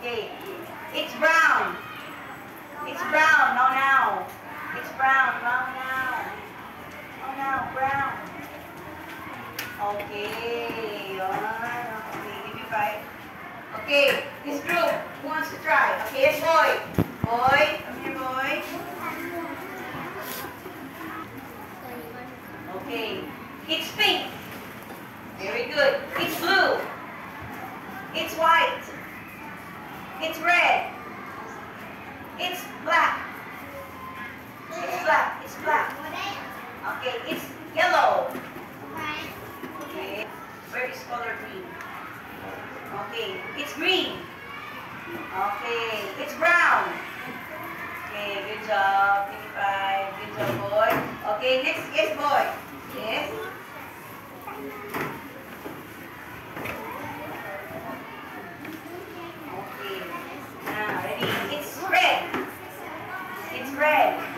Okay. It's brown. It's brown. No, now. It's brown. No, now. Oh, now. Brown. Okay. Alright. Okay. Give me 5. Okay. This group. Who wants to try? Okay. Yes, boy. Boy. Come here, boy. Okay. It's pink. Very good. It's blue. It's white. It's red. It's black. It's black. It's black. Okay. It's yellow. Okay. Where is color green? Okay. It's green. Okay. It's brown. Okay. Good job. 25. Good job, boy. Okay. Next. Yes, boy. Yes. Okay. Now, ready? It's red. It's red.